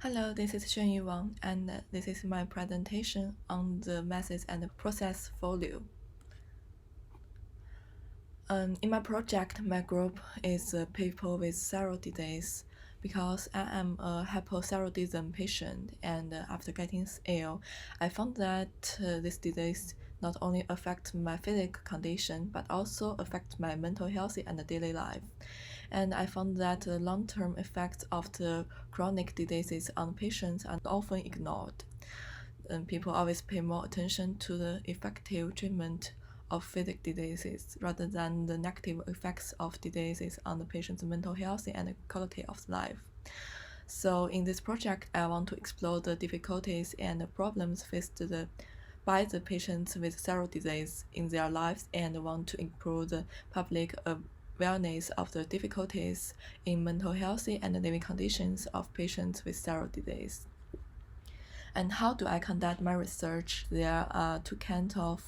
Hello, this is Xuanyi Wang, and this is my presentation on the methods and process folio. In my project, my group is people with thyroid disease because I am a hypothyroidism patient, and after getting ill, I found that this disease not only affects my physical condition but also affects my mental health and daily life. And I found that the long-term effects of the chronic diseases on patients are often ignored. People always pay more attention to the effective treatment of physical diseases rather than the negative effects of diseases on the patient's mental health and quality of life. So in this project, I want to explore the difficulties and the problems faced by the patients with thyroid disease in their lives and want to improve the public awareness of the difficulties in mental health and living conditions of patients with thyroid disease. And how do I conduct my research? There are two kinds of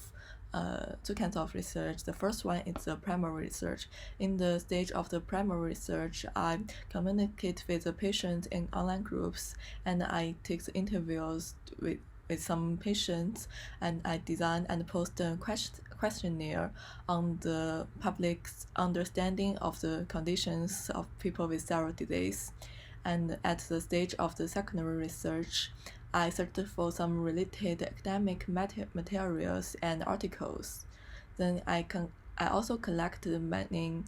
research. The first one is the primary research. In the stage of the primary research, I communicate with the patients in online groups, and I take the interviews with some patients, and I design and post a questionnaire on the public's understanding of the conditions of people with thyroid disease. And at the stage of the secondary research, I searched for some related academic materials and articles. Then I also collected many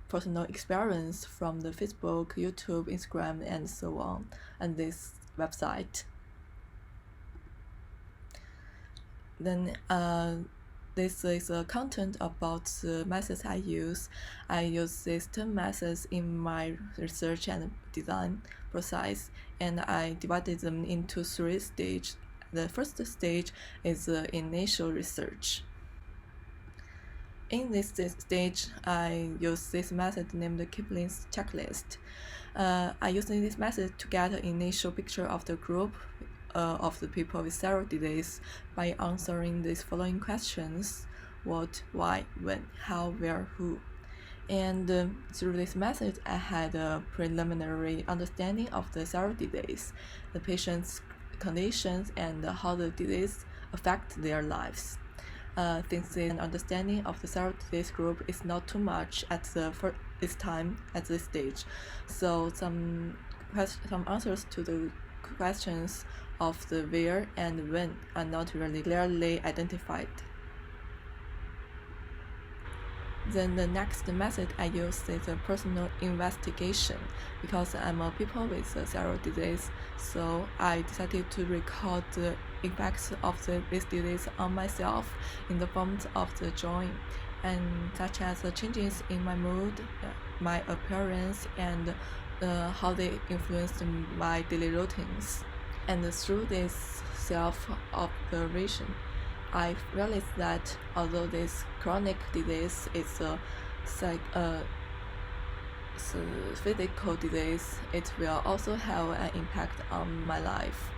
personal experience from the Facebook, YouTube, Instagram, and so on, and this website. Then this is a content about the methods I use. I use these 10 methods in my research and design process, and I divided them into 3 stages. The first stage is the initial research. In this stage, I use this method named Kipling's checklist. I use this method to get an initial picture of the group of the people with thyroid disease by answering these following questions: what, why, when, how, where, who. And through this method, I had a preliminary understanding of the thyroid disease, the patient's conditions, and how the disease affects their lives. Since the understanding of the thyroid disease group is not too much at this stage, so some answers to the questions of the where and when are not really clearly identified. Then the next method I use is a personal investigation. Because I'm a people with thyroid disease, so I decided to record the effects of this disease on myself in the forms of the drawing, and such as the changes in my mood, my appearance, and how they influenced my daily routines. And through this self-observation, I realized that although this chronic disease is a physical disease, it will also have an impact on my life.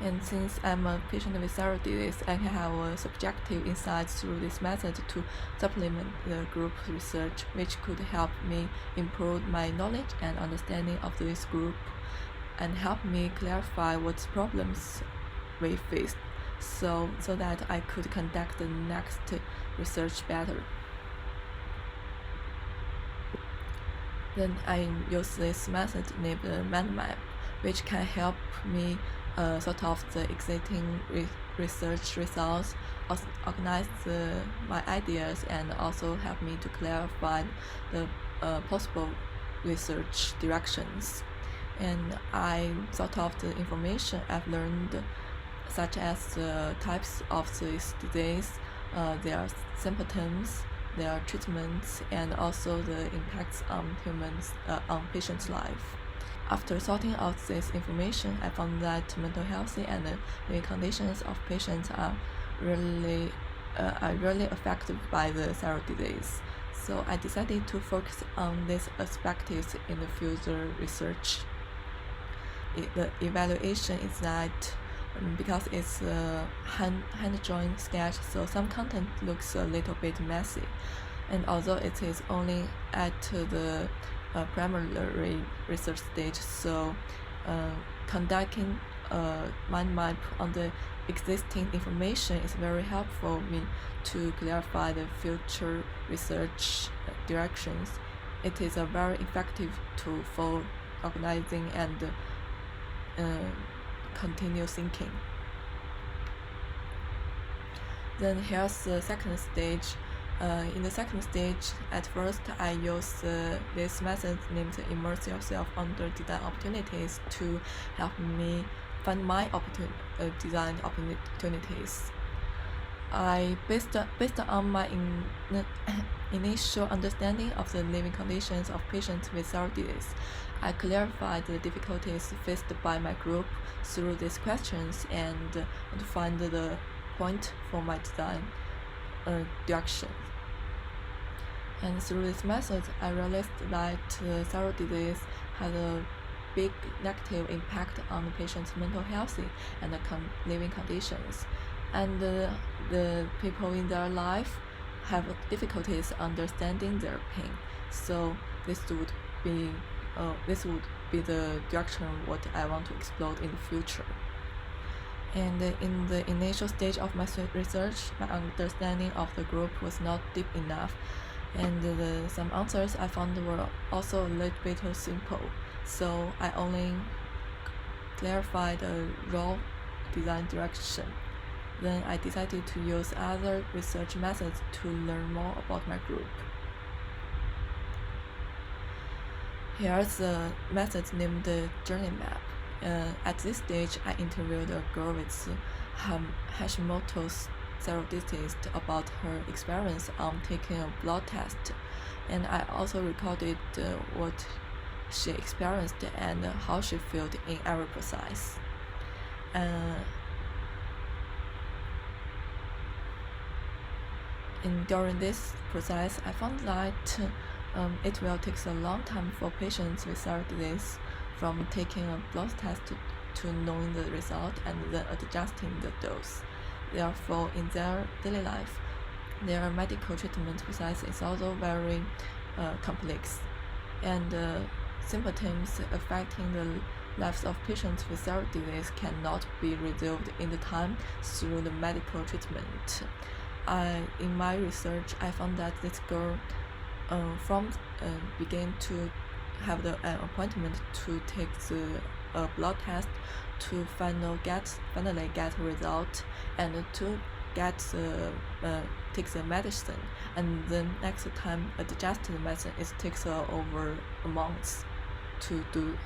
And since I'm a patient with thyroid disease, I can have a subjective insight through this method to supplement the group research, which could help me improve my knowledge and understanding of this group, and help me clarify what problems we faced, so that I could conduct the next research better. Then I use this method named mind map, which can help me sort of the existing research results, organize my ideas, and also help me to clarify the possible research directions. And I sort of the information I've learned, such as the types of this disease, their symptoms, their treatments, and also the impacts on patients' life. After sorting out this information, I found that mental health and the conditions of patients are really affected by the thyroid disease. So I decided to focus on these aspects in the future research. The evaluation is that because it's a hand-drawn sketch, so some content looks a little bit messy. And although it is only at the primary research stage, so conducting a mind map on the existing information is very helpful me to clarify the future research directions. It is a very effective tool for organizing and continuous thinking. Then here's the second stage. In the second stage, at first I use this method named immerse yourself under design opportunities to help me find my design opportunities. Based on my initial understanding of the living conditions of patients with thyroid disease, I clarified the difficulties faced by my group through these questions and to find the point for my design direction. And through this method, I realized that thyroid disease has a big negative impact on the patient's mental health and the living conditions. And the people in their life have difficulties understanding their pain. So this would be the direction what I want to explore in the future. And in the initial stage of my research, my understanding of the group was not deep enough, and some answers I found were also a little bit simple. So I only clarified the raw design direction. Then I decided to use other research methods to learn more about my group. Here's a method named the journey map. At this stage, I interviewed a girl with Hashimoto's thyroid disease about her experience on taking a blood test, and I also recorded what she experienced and how she felt in every process. During this process, I found that it will take a long time for patients with thyroid disease from taking a blood test to knowing the result and then adjusting the dose. Therefore, in their daily life, their medical treatment process is also very complex, and symptoms affecting the lives of patients with thyroid disease cannot be resolved in the time through the medical treatment. In my research, I found that this girl began to have the appointment to take the blood test to finally get result and to take the medicine, and then next time digestive medicine it takes over a month to do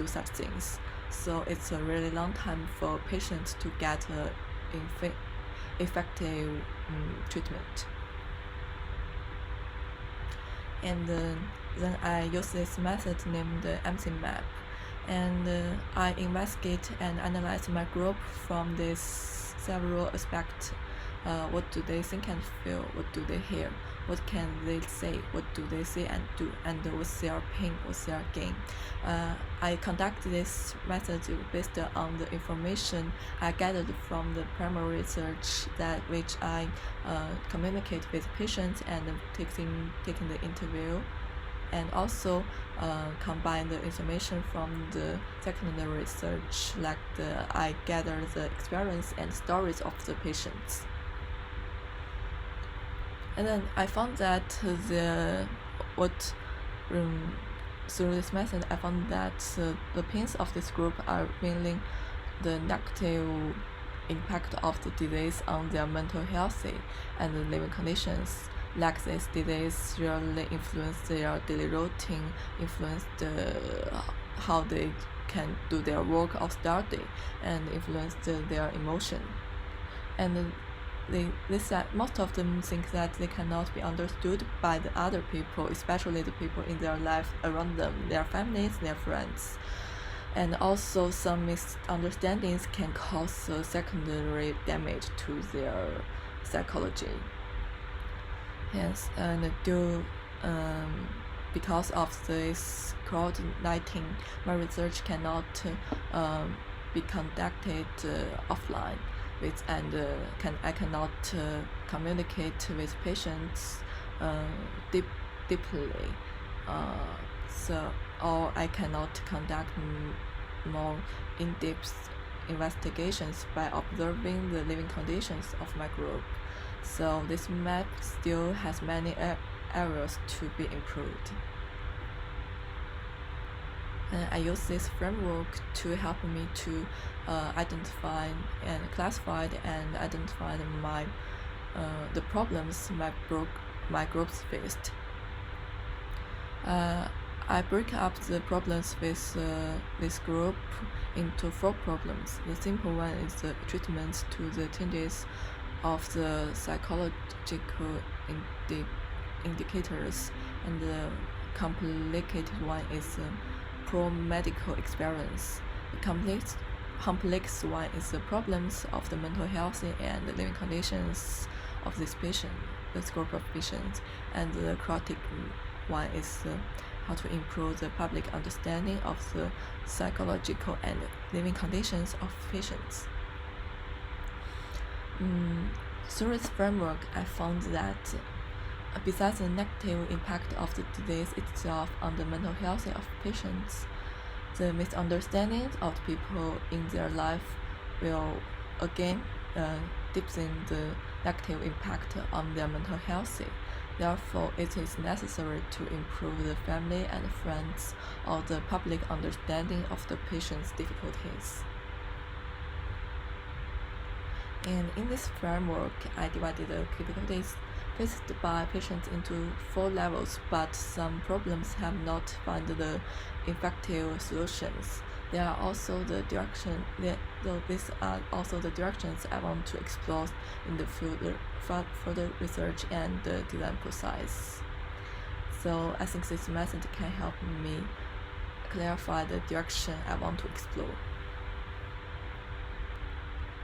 such things. So it's a really long time for patients to get effective treatment. And then I use this method named the MC map, and I investigate and analyze my group from these several aspects. What do they think and feel? What do they hear? What can they say? What do they say and do? And what's their pain? What's their gain? I conduct this method based on the information I gathered from the primary research which I communicate with patients and taking the interview, and also combine the information from the secondary research, like I gather the experience and stories of the patients. And then I found that through this method, I found that the pains of this group are mainly the negative impact of the disease on their mental health and the living conditions. Like this disease really influence their daily routine, influence how they can do their work or study, and influence their emotion. And most of them think that they cannot be understood by the other people, especially the people in their life around them, their families, their friends. And also some misunderstandings can cause secondary damage to their psychology. Yes, and because of this coordinating, my research cannot be conducted offline. I cannot communicate with patients deeply. So or I cannot conduct more in-depth investigations by observing the living conditions of my group. So this map still has many areas to be improved. And I use this framework to help me to identify and classify and identify the problems my groups faced. I break up the problems with this group into 4 problems. The simple one is the treatment to the changes of the psychological indicators, and the complicated one is poor medical experience. The complex one is the problems of the mental health and the living conditions of this group of patients, and the chaotic one is how to improve the public understanding of the psychological and living conditions of patients. Through this framework, I found that besides the negative impact of the disease itself on the mental health of patients, the misunderstandings of people in their life will again deepen the negative impact on their mental health. Therefore, it is necessary to improve the family and friends or the public understanding of the patient's difficulties. And in this framework, I divided the difficulties faced by patients into 4 levels, but some problems have not found the effective solutions. There are also the these are also the directions I want to explore in the further research and the design process. So I think this method can help me clarify the direction I want to explore.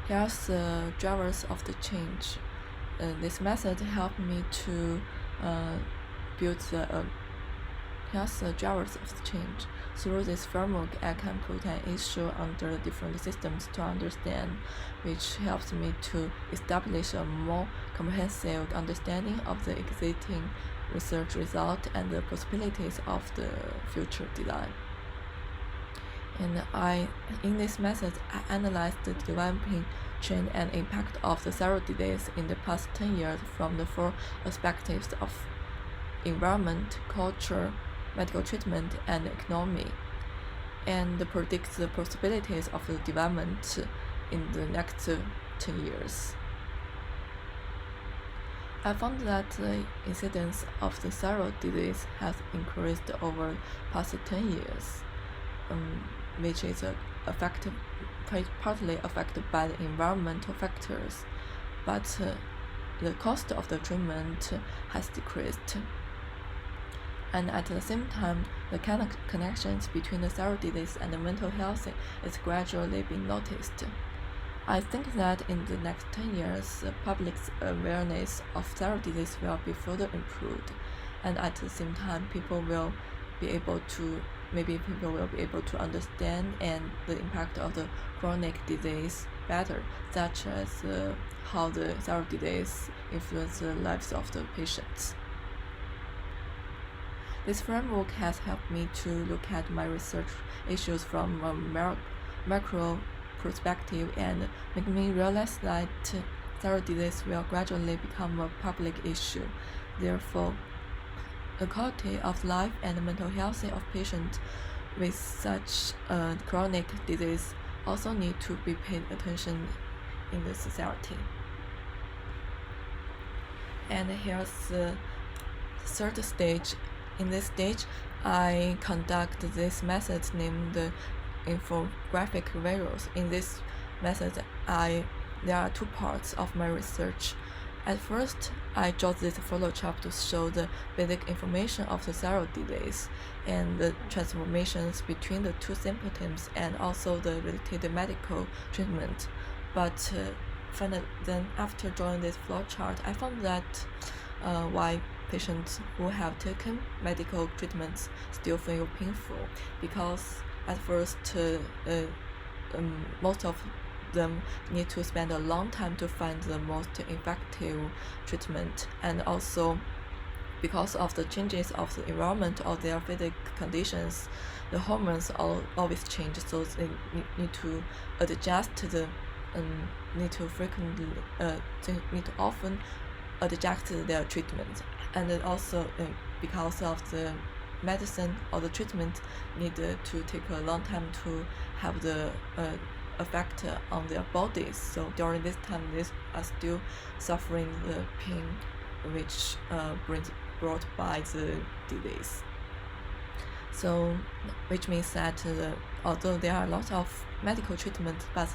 Here's the drivers of the change. This method helped me to build here's the drivers of the change. Through this framework, I can put an issue under different systems to understand, which helps me to establish a more comprehensive understanding of the existing research result and the possibilities of the future design. And in this method, I analyzed the developing trend and impact of the thyroid disease in the past 10 years from the 4 perspectives of environment, culture, medical treatment, and economy, and predict the possibilities of the development in the next 10 years. I found that the incidence of the thyroid disease has increased over the past 10 years, which is partly affected by the environmental factors, but the cost of the treatment has decreased. And at the same time, the connections between the thyroid disease and the mental health is gradually being noticed. I think that in the next 10 years, the public's awareness of thyroid disease will be further improved, and at the same time, people will be able to understand and the impact of the chronic disease better, such as how the thyroid disease influences the lives of the patients. This framework has helped me to look at my research issues from a macro perspective and make me realize that thyroid disease will gradually become a public issue. Therefore, the quality of life and mental health of patients with such chronic disease also need to be paid attention in the society. And here's the 3rd stage. In this stage, I conduct this method named infographic visuals. In this method, there are 2 parts of my research. At first, I draw this folio chart to show the basic information of the thyroid disease and the transformations between the 2 symptoms and also the related medical treatment. But then after drawing this flow chart, I found that why patients who have taken medical treatments still feel painful, because at first most of them need to spend a long time to find the most effective treatment, and also because of the changes of the environment or their physical conditions, the hormones always change, so they need to adjust to the need to frequently they need to often adjust their treatment. And then also because of the medicine or the treatment need to take a long time to have the effect on their bodies. So during this time, they are still suffering the pain which brought by the disease. So, which means that although there are lots of medical treatment, but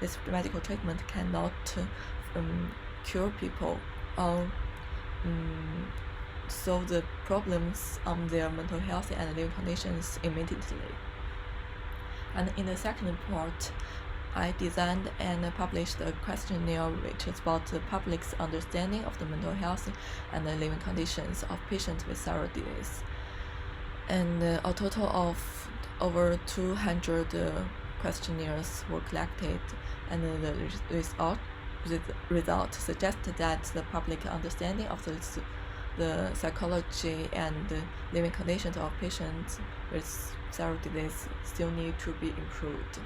this medical treatment cannot cure people or solve the problems on their mental health and living conditions immediately. And in the second part, I designed and published a questionnaire which is about the public's understanding of the mental health and the living conditions of patients with thyroid disease. And a total of over 200 questionnaires were collected, and the result suggested that the public understanding of the psychology and the living conditions of patients with thyroid disease still need to be improved.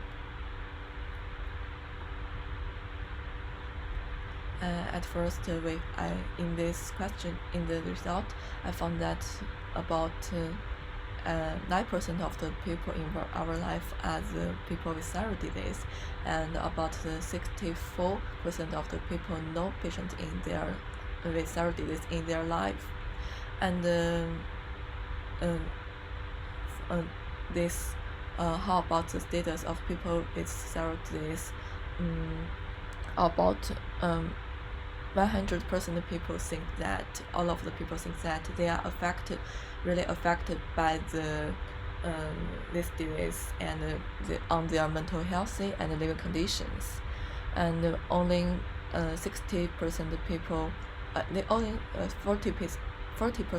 At first, in this question, in the result, I found that about 9% of the people in our life are the people with thyroid disease, and about 64% of the people know patients with thyroid disease in their life. And how about the status of people with thyroid disease? About 100% of people think that all of the people think that they are really affected by this disease and on their mental health and living conditions, and only 60% of people, only 40%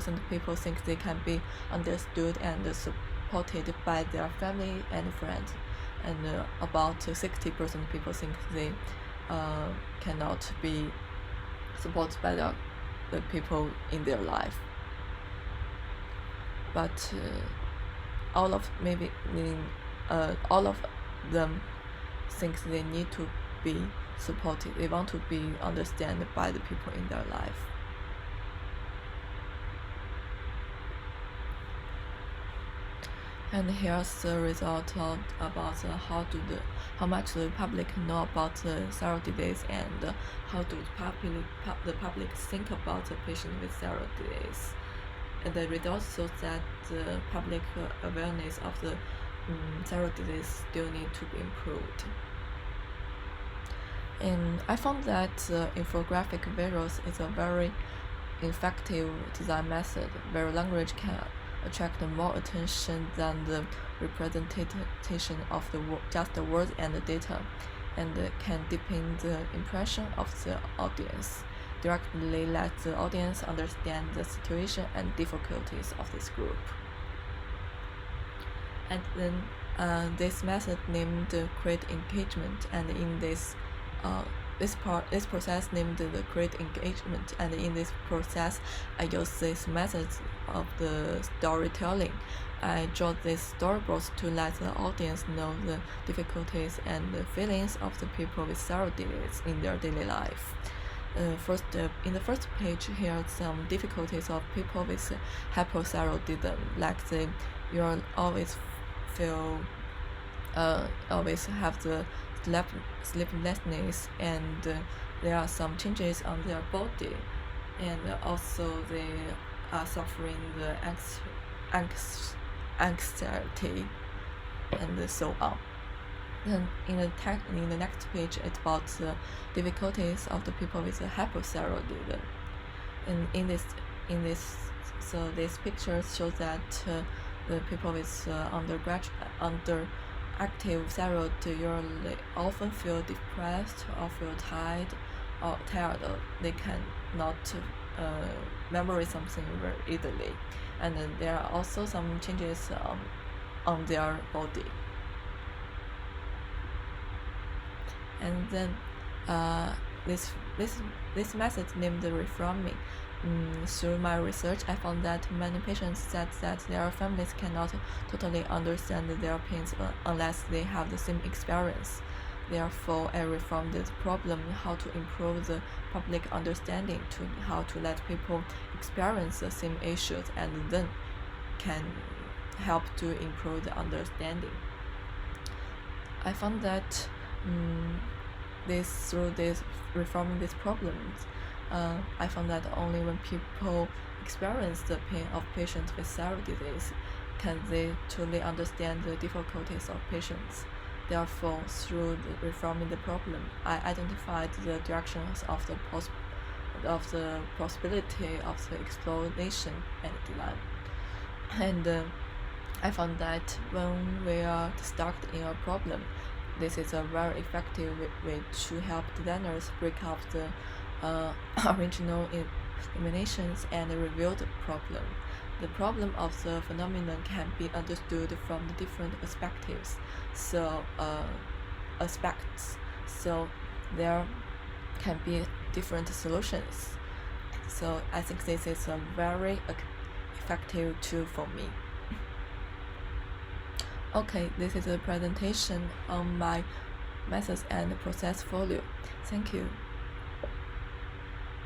of people think they can be understood and supported by their family and friends, and about 60% of people think they cannot be supported by the people in their life. But all of them think they need to be supported. They want to be understood by the people in their life. And here's the result about how much the public know about the thyroid disease, and how do the public think about the patient with thyroid disease. And the results show that the public awareness of the thyroid disease still need to be improved. And I found that infographic visuals is a very effective design method where language can attract more attention than the representation of just the words and the data, and can deepen the impression of the audience, directly let the audience understand the situation and difficulties of this group. And then this method named create engagement, and in this process named the create engagement, and in this process I use this method of the storytelling. I draw these storyboards to let the audience know the difficulties and the feelings of the people with thyroid disease in their daily life. In the first page, here are some difficulties of people with hypothyroidism, like you always feel always have the sleeplessness, and there are some changes on their body, and also they are suffering the anxiety and so on. Then in the next page, it's about the difficulties of the people with hypothyroidism. And so this picture shows that the people with underactive thyroid usually often feel depressed or feel tired. They cannot memorize something very easily, and then there are also some changes on their body. And then this method named reframing through my research, I found that many patients said that their families cannot totally understand their pains unless they have the same experience. Therefore, I reformed this problem how to improve the public understanding to how to let people experience the same issues and then can help to improve the understanding. I found that through this reforming these problems, I found that only when people experience the pain of patients with thyroid disease can they truly understand the difficulties of patients. Therefore, through reforming the problem, I identified the directions of the possibility of the exploration and design. And I found that when we are stuck in a problem, this is a very effective way to help designers break up the original eliminations and reveal the problem. The problem of the phenomenon can be understood from the different perspectives. So there can be different solutions. So I think this is a very effective tool for me. Okay, this is a presentation on my methods and process folio. Thank you.